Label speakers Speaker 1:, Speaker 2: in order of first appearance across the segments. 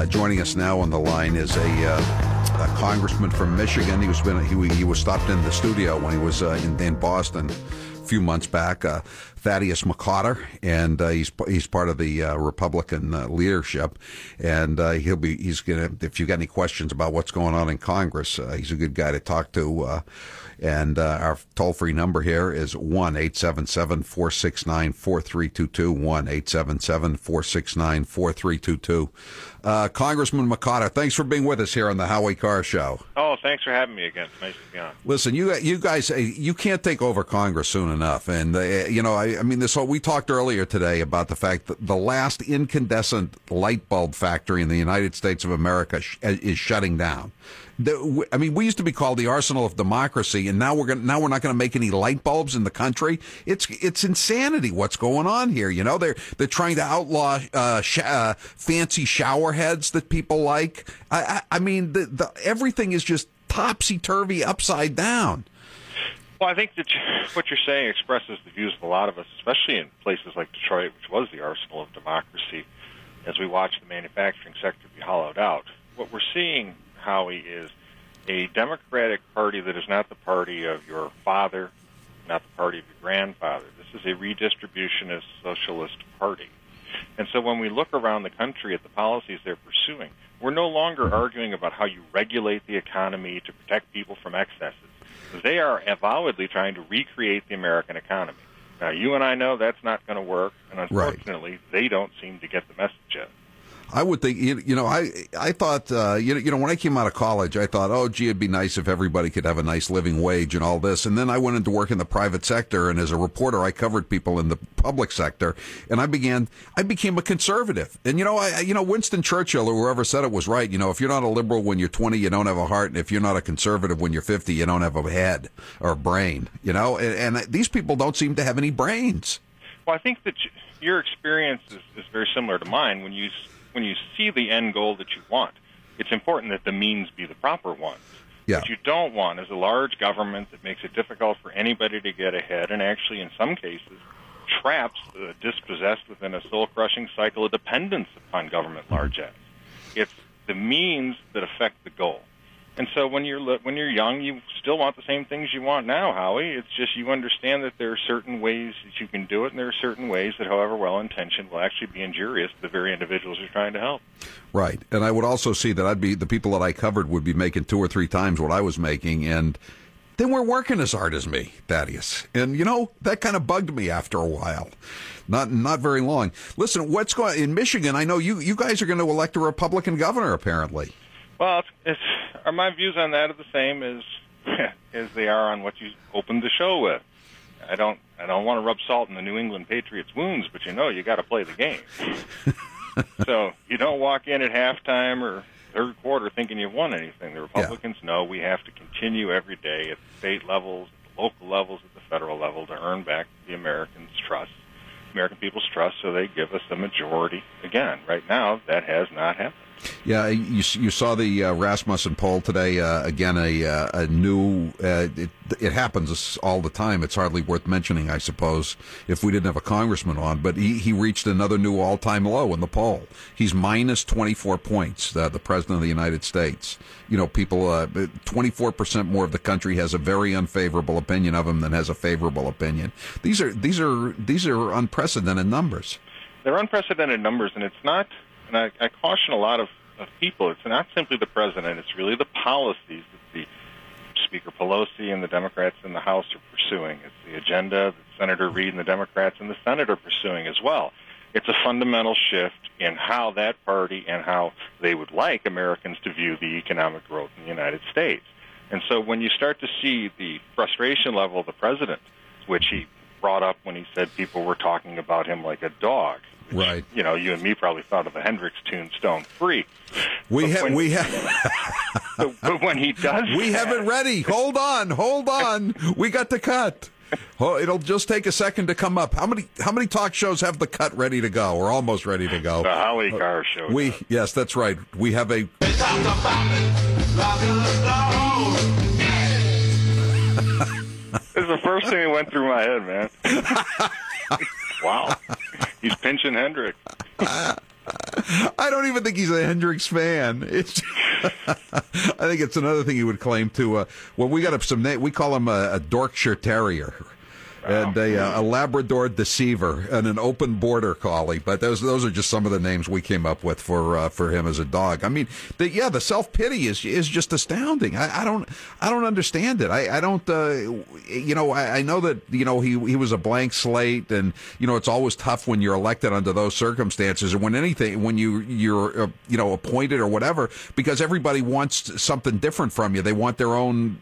Speaker 1: Joining us now on the line is a congressman from Michigan. He was stopped in the studio when he was in Boston a few months back. Thaddeus McCotter, and he's part of the Republican leadership, and he's gonna, if you got any questions about what's going on in Congress, he's a good guy to talk to. And our toll-free number here is 1-877-469-4322, 1-877-469-4322. Congressman McCotter, thanks for being with us here on the Howie Carr Show.
Speaker 2: Oh, thanks for having me again. It's nice to be on.
Speaker 1: Listen, you guys, you can't take over Congress soon enough. And, I mean, we talked earlier today about the fact that the last incandescent light bulb factory in the United States of America is shutting down. We used to be called the arsenal of democracy, and now we're not going to make any light bulbs in the country. It's insanity what's going on here. They're trying to outlaw fancy shower heads that people like. I mean, everything is just topsy-turvy, upside down.
Speaker 2: Well, I think that what you're saying expresses the views of a lot of us, especially in places like Detroit, which was the arsenal of democracy, as we watch the manufacturing sector be hollowed out. What we're seeing, Howie, is a Democratic Party that is not the party of your father, not the party of your grandfather. This is a redistributionist socialist party. And so when we look around the country at the policies they're pursuing, we're no longer arguing about how you regulate the economy to protect people from excesses. They are avowedly trying to recreate the American economy. Now, you and I know that's not going to work, and unfortunately, They don't seem to get the message yet.
Speaker 1: I would think, I thought, when I came out of college, I thought, oh, gee, it'd be nice if everybody could have a nice living wage and all this. And then I went into work in the private sector, and as a reporter, I covered people in the public sector, and I became a conservative. And, Winston Churchill or whoever said it was right. If you're not a liberal when you're 20, you don't have a heart. And if you're not a conservative when you're 50, you don't have a head or a brain, and these people don't seem to have any brains.
Speaker 2: Well, I think that your experience is very similar to mine. When you see the end goal that you want, it's important that the means be the proper ones.
Speaker 1: Yeah.
Speaker 2: What you don't want is a large government that makes it difficult for anybody to get ahead, and actually, in some cases, traps the dispossessed within a soul-crushing cycle of dependence upon government largesse. It's the means that affect the goal. And so when you're young, you still want the same things you want now, Howie. It's just you understand that there are certain ways that you can do it, and there are certain ways that, however well-intentioned, will actually be injurious to the very individuals you're trying to help.
Speaker 1: Right. And I would also see that the people that I covered would be making 2 or 3 times what I was making, and they weren't working as hard as me, Thaddeus. And, that kind of bugged me after a while. Not very long. Listen, what's going in Michigan? I know you guys are going to elect a Republican governor, apparently.
Speaker 2: Well, my views on that are the same as they are on what you opened the show with. I don't want to rub salt in the New England Patriots' wounds, but you got to play the game. So you don't walk in at halftime or third quarter thinking you've won anything. The Republicans know we have to continue every day at the state levels, at the local levels, at the federal level to earn back the American people's trust, so they give us a majority again. Right now, that has not happened.
Speaker 1: Yeah, you saw the Rasmussen poll today. Again, a new. It happens all the time. It's hardly worth mentioning, I suppose, if we didn't have a congressman on. But he reached another new all-time low in the poll. He's minus 24 points. The president of the United States. People. 24% more of the country has a very unfavorable opinion of him than has a favorable opinion. These are unprecedented numbers.
Speaker 2: They're unprecedented numbers, and it's not. And I caution a lot of people, it's not simply the president, it's really the policies that the Speaker Pelosi and the Democrats in the House are pursuing. It's the agenda that Senator Reid and the Democrats in the Senate are pursuing as well. It's a fundamental shift in how that party and how they would like Americans to view the economic growth in the United States. And so when you start to see the frustration level of the president, which he brought up when he said people were talking about him like a dog,
Speaker 1: right.
Speaker 2: You and me probably thought of the Hendrix tune "Stone Free."
Speaker 1: We have.
Speaker 2: But when he does,
Speaker 1: we have it ready. Hold on. We got the cut. Oh, it'll just take a second to come up. How many talk shows have the cut ready to go, or almost ready to go?
Speaker 2: The Howie Carr Show.
Speaker 1: Yes, that's right. We have a.
Speaker 2: This is the first thing that went through my head, man. Wow. He's pinching Hendrix.
Speaker 1: I don't even think he's a Hendricks fan. I think it's another thing he would claim to. Well, we got we call him a Yorkshire Terrier. And a Labrador Deceiver and an open border collie, but those are just some of the names we came up with for him as a dog. I mean, the self pity is just astounding. I don't understand it. I don't. I know that he was a blank slate, and it's always tough when you're elected under those circumstances, or when you're appointed or whatever, because everybody wants something different from you. They want their own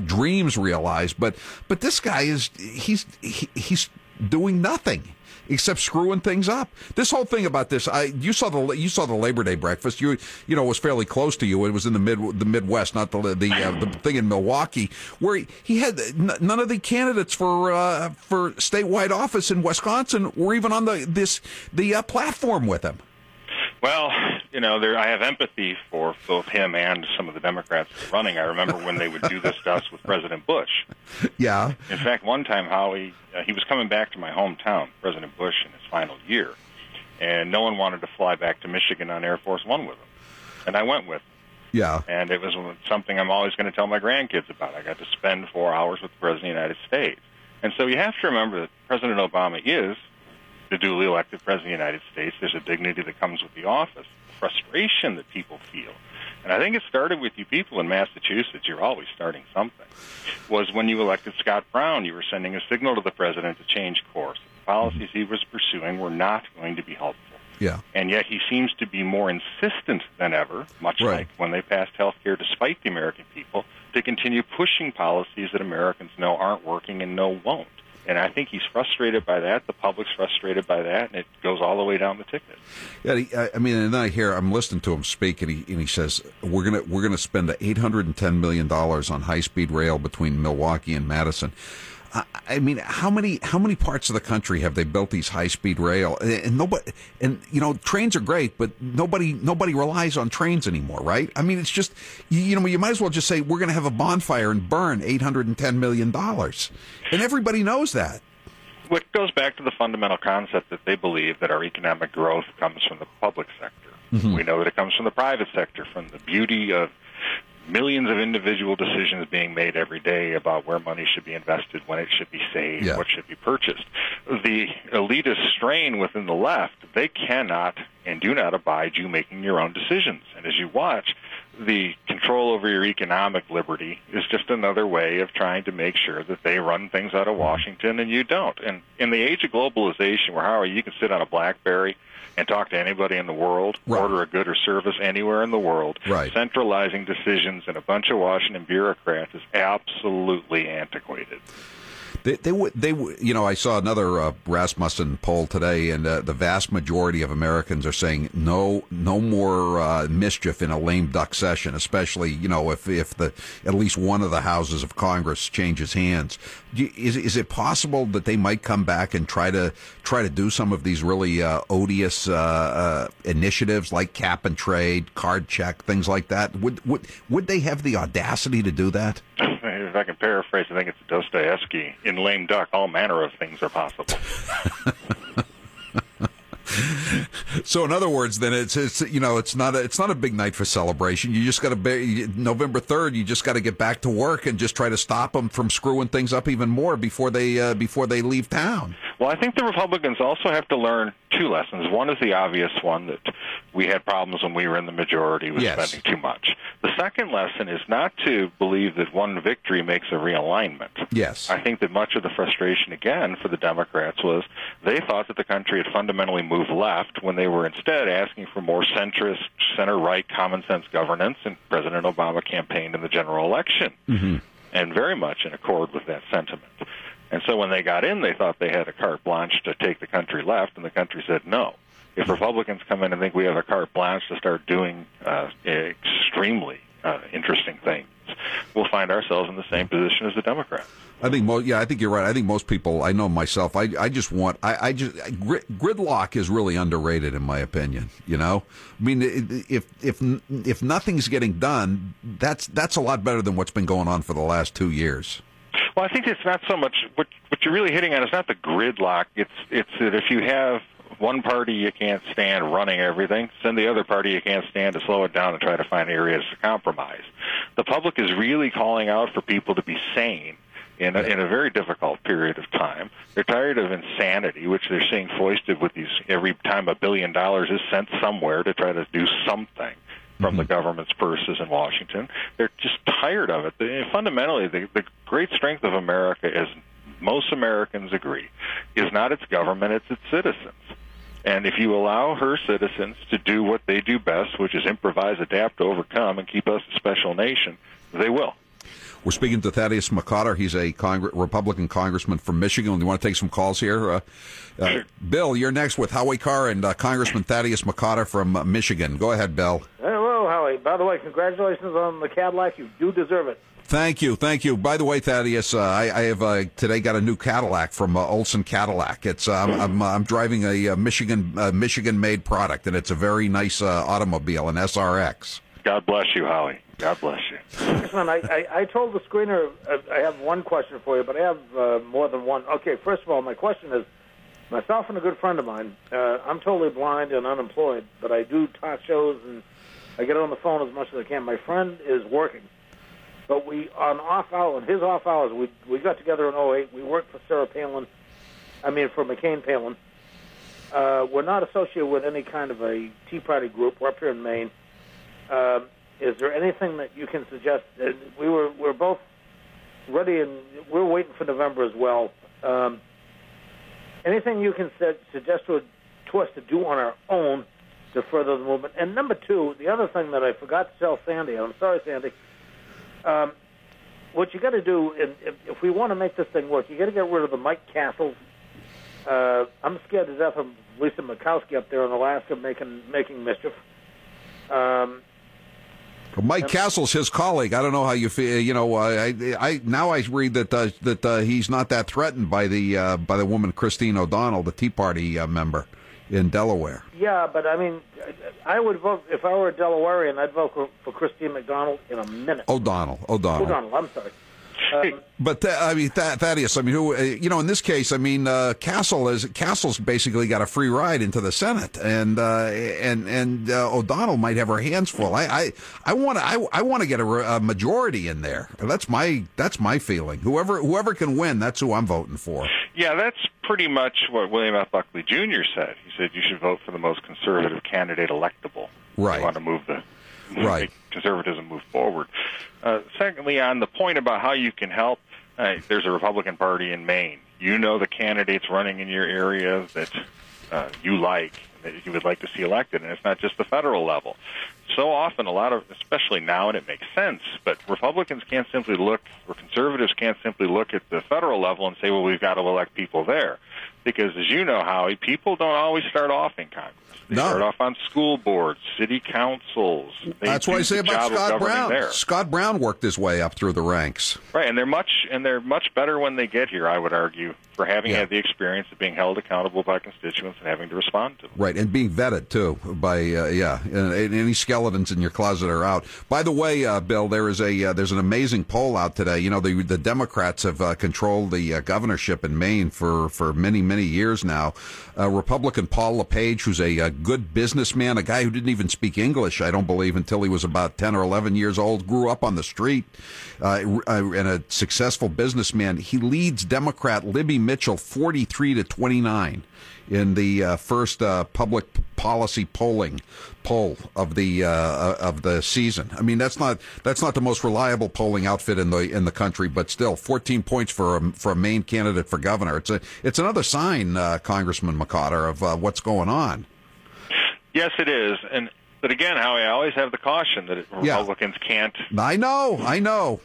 Speaker 1: dreams realized, but this guy he's doing nothing except screwing things up. This whole thing about this, you saw the Labor Day breakfast. It was fairly close to you. It was in the Midwest, not the thing in Milwaukee, where he had none of the candidates for statewide office in Wisconsin were even on the platform with him.
Speaker 2: Well, I have empathy for both him and some of the Democrats running. I remember when they would do this to us with President Bush.
Speaker 1: Yeah.
Speaker 2: In fact, one time, Howie, he was coming back to my hometown, President Bush, in his final year, and no one wanted to fly back to Michigan on Air Force One with him, and I went with him.
Speaker 1: Yeah.
Speaker 2: And it was something I'm always going to tell my grandkids about. I got to spend 4 hours with the President of the United States. And so you have to remember that President Obama is the duly elected President of the United States. There's a dignity that comes with the office, the frustration that people feel. And I think it started with you people in Massachusetts. You're always starting something. Was when you elected Scott Brown, you were sending a signal to the president to change course. The policies he was pursuing were not going to be helpful.
Speaker 1: Yeah.
Speaker 2: And yet he seems to be more insistent than ever, much like when they passed health care despite the American people, to continue pushing policies that Americans know aren't working and know won't. And I think he's frustrated by that. The public's frustrated by that, and it goes all the way down the ticket.
Speaker 1: Yeah, and then I'm listening to him speak, and he says we're gonna spend $810 million on high-speed rail between Milwaukee and Madison. I mean, how many parts of the country have they built these high-speed rail? And nobody, trains are great, but nobody relies on trains anymore, right? I mean, it's just, you might as well just say we're going to have a bonfire and burn $810 million. And everybody knows that.
Speaker 2: What goes back to the fundamental concept that they believe that our economic growth comes from the public sector. Mm-hmm. We know that it comes from the private sector, from the beauty of millions of individual decisions being made every day about where money should be invested, when it should be saved, what should be purchased. The elitist strain within the left, they cannot and do not abide you making your own decisions. And as you watch, the control over your economic liberty is just another way of trying to make sure that they run things out of Washington and you don't. And in the age of globalization, where, Howie, you can sit on a BlackBerry and talk to anybody in the world, order a good or service anywhere in the world, centralizing decisions in a bunch of Washington bureaucrats is absolutely antiquated. I saw another Rasmussen poll today, and the vast majority of Americans are saying no more mischief in a lame duck session, especially if at least one of the houses of Congress changes hands. Is it possible that they might come back and try to do some of these really odious initiatives like cap and trade, card check, things like that? Would they have the audacity to do that? If I can paraphrase, I think it's Dostoevsky. In lame duck, all manner of things are possible.
Speaker 1: So, in other words, then it's not a big night for celebration. You just got to November 3rd. You just got to get back to work and just try to stop them from screwing things up even more before they leave town.
Speaker 2: Well, I think the Republicans also have to learn two lessons. One is the obvious one, that we had problems when we were in the majority with spending too much. The second lesson is not to believe that one victory makes a realignment.
Speaker 1: Yes.
Speaker 2: I think that much of the frustration, again, for the Democrats was they thought that the country had fundamentally moved left when they were instead asking for more centrist, center-right, common-sense governance, and President Obama campaigned in the general election, and very much in accord with that sentiment. And so when they got in, they thought they had a carte blanche to take the country left, and the country said no. If Republicans come in and think we have a carte blanche to start doing extremely interesting things, we'll find ourselves in the same position as the Democrats.
Speaker 1: I think I think you're right. I think most people, I know myself, gridlock is really underrated in my opinion, I mean, if nothing's getting done, that's a lot better than what's been going on for the last 2 years.
Speaker 2: Well, I think it's not so much what you're really hitting on is not the gridlock. It's that if you have one party you can't stand running everything, send the other party you can't stand to slow it down and try to find areas to compromise. The public is really calling out for people to be sane in a very difficult period of time. They're tired of insanity, which they're seeing foisted with these every time $1 billion is sent somewhere to try to do something from the government's purses in Washington. They're just tired of it. Fundamentally, the great strength of America, as most Americans agree, is not its government, it's its citizens. And if you allow her citizens to do what they do best, which is improvise, adapt, overcome, and keep us a special nation, they will.
Speaker 1: We're speaking to Thaddeus McCotter. He's a Republican congressman from Michigan. You want to take some calls here?
Speaker 2: Sure.
Speaker 1: Bill, you're next with Howie Carr and Congressman Thaddeus McCotter from Michigan. Go ahead, Bill.
Speaker 3: Hello, Howie. By the way, congratulations on the Cadillac. You do deserve it.
Speaker 1: Thank you. By the way, Thaddeus, I have today got a new Cadillac from Olson Cadillac. It's I'm driving a Michigan-made product, and it's a very nice automobile, an SRX.
Speaker 2: God bless you, Howie. God bless you.
Speaker 3: Listen, I told the screener I have one question for you, but I have more than one. Okay, first of all, my question is, myself and a good friend of mine, I'm totally blind and unemployed, but I do talk shows and I get on the phone as much as I can. My friend is working, but his off hours, we got together in 2008. We worked for for McCain Palin. We're not associated with any kind of a Tea Party group. We're up here in Maine. Is there anything that you can suggest? We're both ready, and we're waiting for November as well. Anything you can suggest to us to do on our own to further the movement? And number two, the other thing that I forgot to tell Sandy, and I'm sorry, Sandy, what you got to do, if we want to make this thing work, you got to get rid of the Mike Castles. I'm scared to death of Lisa Murkowski up there in Alaska making mischief.
Speaker 1: Mike Castle's his colleague. I don't know how you feel. I now read that he's not that threatened by the woman Christine O'Donnell, the Tea Party member in Delaware.
Speaker 3: Yeah, but I mean, I would vote if I were a Delawarean. I'd vote for Christine McDonald in a minute.
Speaker 1: O'Donnell.
Speaker 3: I'm sorry.
Speaker 1: But Thaddeus, I mean, who in this case, I mean, Castle's basically got a free ride into the Senate, and O'Donnell might have her hands full. I want to get a majority in there. That's my feeling. Whoever can win, that's who I'm voting for.
Speaker 2: Yeah, that's pretty much what William F. Buckley Jr. said. He said you should vote for the most conservative candidate electable.
Speaker 1: Right.
Speaker 2: You want to move
Speaker 1: right.
Speaker 2: Conservatism move forward. Secondly, on the point about how you can help, there's a Republican Party in Maine. You know the candidates running in your area that you like, that you would like to see elected, and it's not just the federal level. So often, especially now, and it makes sense, but Republicans can't simply look, or conservatives can't simply look at the federal level and say, well, we've got to elect people there. Because, as you know, Howie, people don't always start off in Congress. They start off on school boards, city councils.
Speaker 1: That's what I say about Scott Brown. There. Scott Brown worked his way up through the ranks.
Speaker 2: Right, and they're much better when they get here, I would argue, for having had the experience of being held accountable by constituents and having to respond to them.
Speaker 1: Right, and being vetted, too, by, and any skeletons in your closet are out. By the way, Bill, there's an amazing poll out today. You know, the Democrats have controlled the governorship in Maine for many, many years now. Republican Paul LePage, who's a good businessman, a guy who didn't even speak English, I don't believe, until he was about 10 or 11 years old, grew up on the street, and a successful businessman. He leads Democrat Libby Mitchell 43-29 in the first public policy poll of the season. I mean, that's not the most reliable polling outfit in the country, but still 14 points for a Maine candidate for governor. It's another sign, Congressman McCotter, of what's going on.
Speaker 2: Yes, it is. But again, Howie, I always have the caution that Republicans can't.
Speaker 1: I know.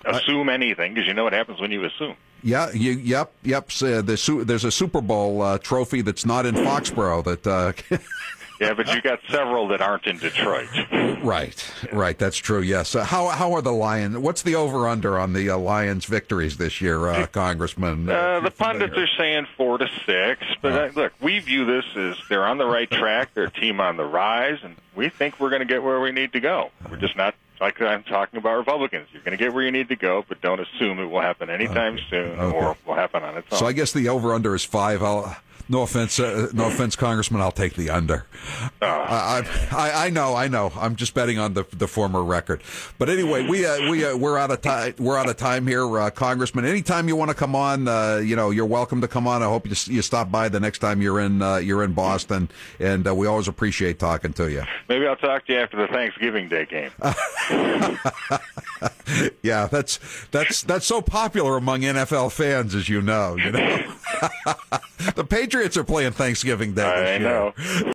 Speaker 2: Assume anything, because you know what happens when you assume.
Speaker 1: Yeah, yep. There's a Super Bowl trophy that's not in Foxborough that.
Speaker 2: Yeah, but you got several that aren't in Detroit.
Speaker 1: Right. That's true. Yes. How are the Lions? What's the over/under on the Lions' victories this year, Congressman?
Speaker 2: The pundits are saying 4-6, but look, we view this as they're on the right track. They're a team on the rise, and we think we're going to get where we need to go. We're just not. Like I'm talking about Republicans. You're going to get where you need to go, but don't assume it will happen anytime soon or will happen on its own.
Speaker 1: So I guess the over-under is 5. No offense, Congressman. I'll take the under. I know. I'm just betting on the former record. But anyway, we're out of time. We're out of time here, Congressman. Anytime you want to come on, you're welcome to come on. I hope you stop by the next time you're in Boston, and we always appreciate talking to you.
Speaker 2: Maybe I'll talk to you after the Thanksgiving Day game.
Speaker 1: Yeah, that's so popular among NFL fans, as you know. The Patriots are playing Thanksgiving Day this year.
Speaker 2: I know.